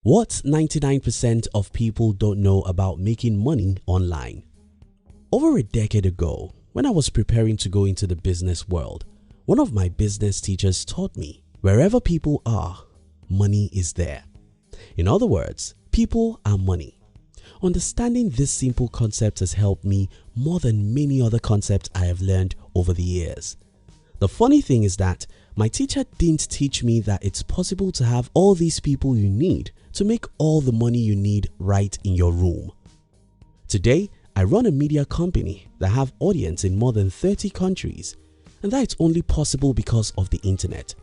What 99% of people don't know about making money online. Over a decade ago, when I was preparing to go into the business world, one of my business teachers taught me, wherever people are, money is there. In other words, people are money. Understanding this simple concept has helped me more than many other concepts I have learned over the years. The funny thing is that my teacher didn't teach me that it's possible to have all these people you need to make all the money you need right in your room. Today, I run a media company that have audience in more than 30 countries, and that's only possible because of the internet.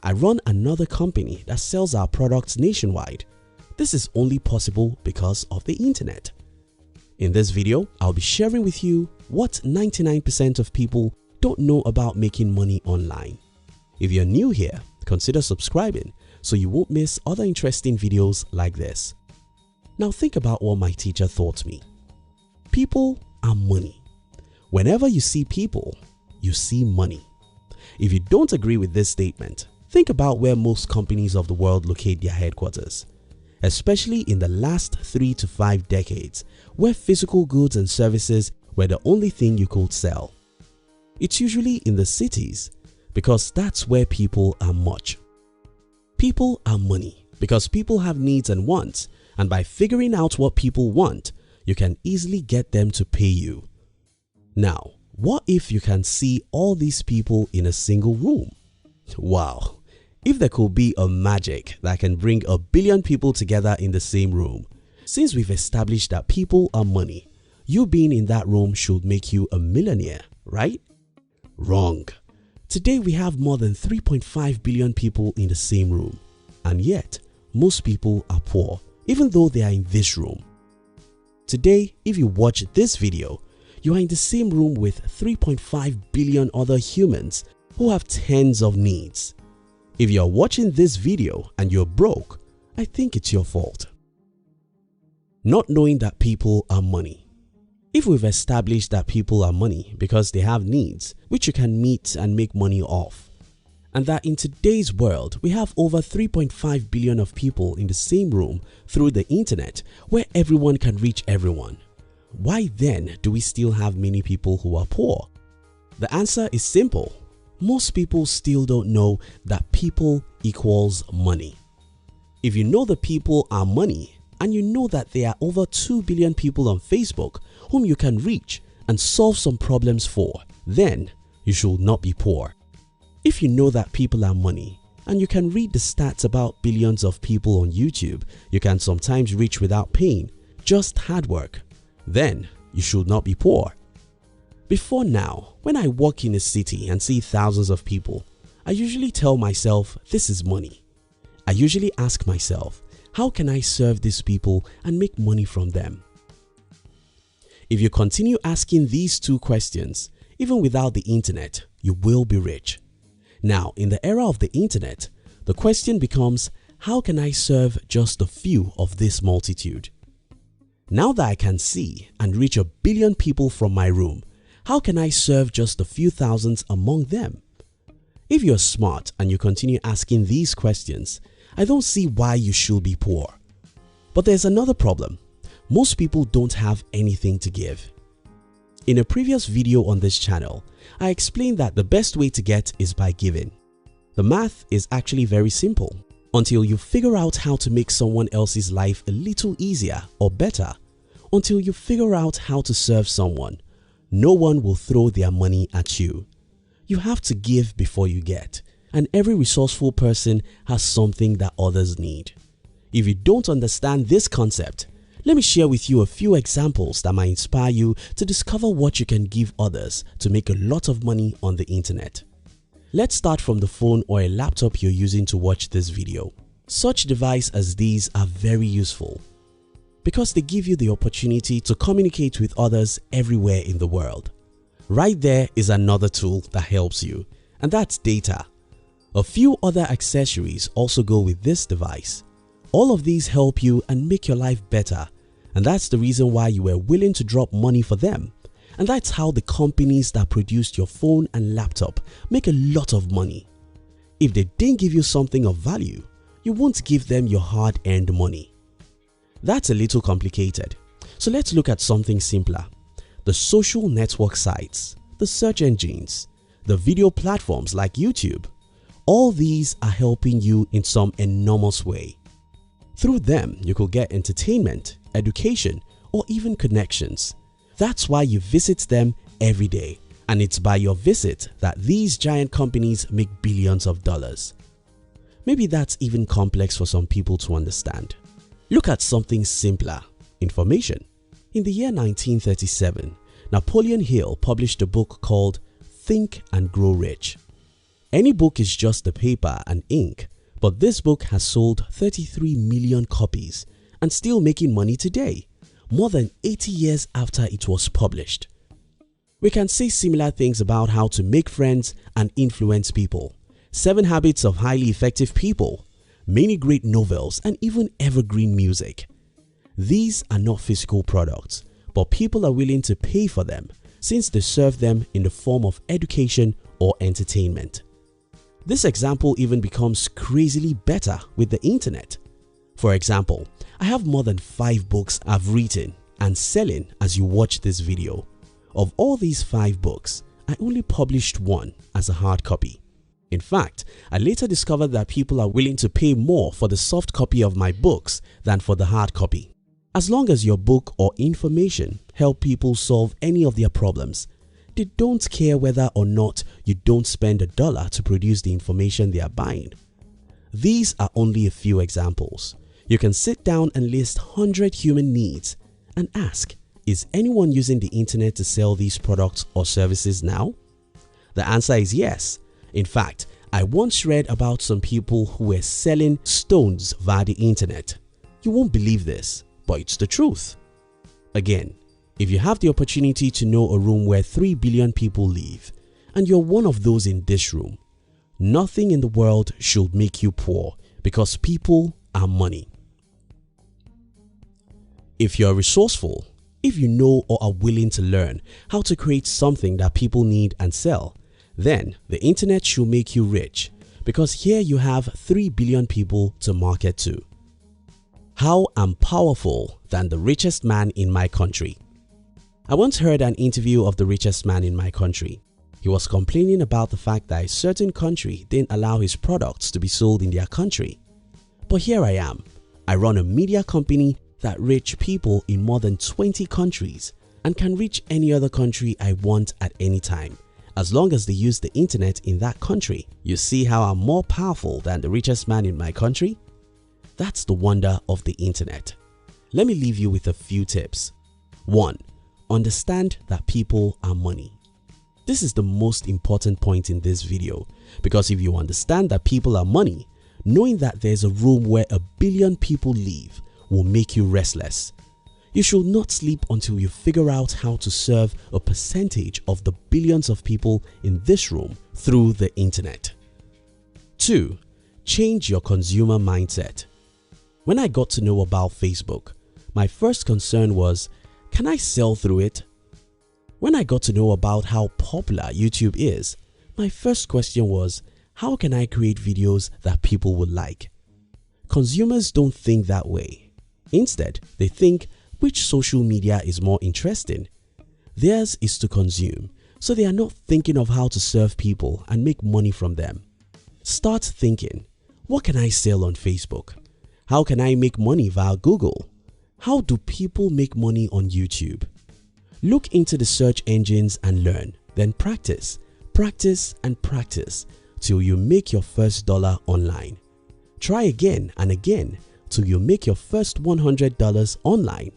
I run another company that sells our products nationwide. This is only possible because of the internet. In this video, I'll be sharing with you what 99% of people don't know about making money online. If you're new here, consider subscribing so you won't miss other interesting videos like this. Now think about what my teacher taught me. People are money. Whenever you see people, you see money. If you don't agree with this statement, think about where most companies of the world locate their headquarters, especially in the last 3 to 5 decades, where physical goods and services were the only thing you could sell. It's usually in the cities because that's where people are much. People are money because people have needs and wants, and by figuring out what people want, you can easily get them to pay you. Now, what if you can see all these people in a single room? Wow! If there could be a magic that can bring 1 billion people together in the same room. Since we've established that people are money, you being in that room should make you a millionaire, right? Wrong. Today we have more than 3.5 billion people in the same room, and yet most people are poor even though they are in this room. Today, if you watch this video, you are in the same room with 3.5 billion other humans who have tens of needs. If you are watching this video and you're broke, I think it's your fault. Not knowing that people are money. If we've established that people are money because they have needs which you can meet and make money off, and that in today's world we have over 3.5 billion of people in the same room through the internet where everyone can reach everyone, why then do we still have many people who are poor? The answer is simple. Most people still don't know that people equals money. If you know the people are money, and you know that there are over 2 billion people on Facebook whom you can reach and solve some problems for, then you should not be poor. If you know that people are money and you can read the stats about billions of people on YouTube you can sometimes reach without pain, just hard work, then you should not be poor. Before now, when I walk in a city and see thousands of people, I usually tell myself this is money. I usually ask myself, how can I serve these people and make money from them? If you continue asking these two questions, even without the internet, you will be rich. Now, in the era of the internet, the question becomes, how can I serve just a few of this multitude? Now that I can see and reach 1 billion people from my room, how can I serve just a few thousands among them? If you're smart and you continue asking these questions, I don't see why you should be poor. But there's another problem. Most people don't have anything to give. In a previous video on this channel, I explained that the best way to get is by giving. The math is actually very simple. Until you figure out how to make someone else's life a little easier or better, until you figure out how to serve someone, no one will throw their money at you. You have to give before you get. And every resourceful person has something that others need. If you don't understand this concept, let me share with you a few examples that might inspire you to discover what you can give others to make a lot of money on the internet. Let's start from the phone or a laptop you're using to watch this video. Such devices as these are very useful because they give you the opportunity to communicate with others everywhere in the world. Right there is another tool that helps you, and that's data. A few other accessories also go with this device. All of these help you and make your life better, and that's the reason why you were willing to drop money for them. And that's how the companies that produced your phone and laptop make a lot of money. If they didn't give you something of value, You won't give them your hard-earned money. That's a little complicated. So let's look at something simpler. The social network sites, the search engines, the video platforms like YouTube, all these are helping you in some enormous way. Through them, you could get entertainment, education, or even connections. That's why you visit them every day, and it's by your visit that these giant companies make billions of dollars. Maybe that's even complex for some people to understand. Look at something simpler: information. In the year 1937, Napoleon Hill published a book called Think and Grow Rich. Any book is just the paper and ink, but this book has sold 33 million copies and still making money today, more than 80 years after it was published. We can say similar things about how to make friends and influence people, 7 Habits of Highly Effective People, many great novels, and even evergreen music. These are not physical products, but people are willing to pay for them since they serve them in the form of education or entertainment. This example even becomes crazily better with the internet. For example, I have more than 5 books I've written and selling as you watch this video. Of all these 5 books, I only published one as a hard copy. In fact, I later discovered that people are willing to pay more for the soft copy of my books than for the hard copy. As long as your book or information help people solve any of their problems, they don't care whether or not you don't spend $1 to produce the information they are buying. These are only a few examples. You can sit down and list 100 human needs and ask, is anyone using the internet to sell these products or services now? The answer is yes. In fact, I once read about some people who were selling stones via the internet. You won't believe this, but it's the truth. Again, if you have the opportunity to know a room where 3 billion people live and you're one of those in this room, nothing in the world should make you poor because people are money. If you're resourceful, if you know or are willing to learn how to create something that people need and sell, then the internet should make you rich because here you have 3 billion people to market to. How I'm powerful than the richest man in my country. I once heard an interview of the richest man in my country. He was complaining about the fact that a certain country didn't allow his products to be sold in their country. But here I am. I run a media company that reaches people in more than 20 countries and can reach any other country I want at any time, as long as they use the internet in that country. You see how I'm more powerful than the richest man in my country? That's the wonder of the internet. Let me leave you with a few tips. 1. Understand that people are money. This is the most important point in this video because if you understand that people are money, knowing that there's a room where 1 billion people live will make you restless. You should not sleep until you figure out how to serve a percentage of the billions of people in this room through the internet. 2. Change your consumer mindset. When I got to know about Facebook, my first concern was, can I sell through it? When I got to know about how popular YouTube is, my first question was, how can I create videos that people would like? Consumers don't think that way. Instead, they think, which social media is more interesting? Theirs is to consume, so they are not thinking of how to serve people and make money from them. Start thinking, what can I sell on Facebook? How can I make money via Google? How do people make money on YouTube? Look into the search engines and learn, then practice, practice and practice till you make your first dollar online. Try again and again till you make your first $100 online.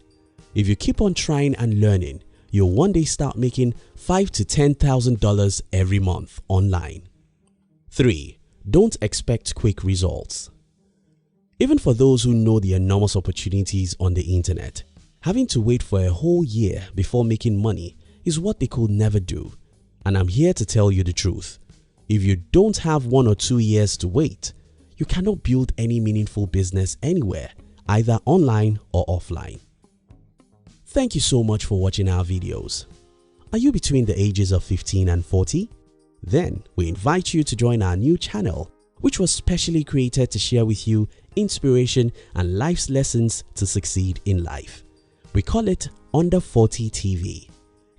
If you keep on trying and learning, you'll one day start making $5,000 to $10,000 every month online. 3. Don't expect quick results. Even for those who know the enormous opportunities on the internet, having to wait for a whole year before making money is what they could never do. And I'm here to tell you the truth. If you don't have 1 or 2 years to wait, you cannot build any meaningful business anywhere, either online or offline. Thank you so much for watching our videos. Are you between the ages of 15 and 40? Then we invite you to join our new channel, which was specially created to share with you inspiration, and life's lessons to succeed in life. We call it Under 40 TV.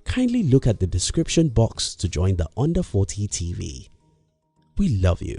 Kindly look at the description box to join the Under 40 TV. We love you.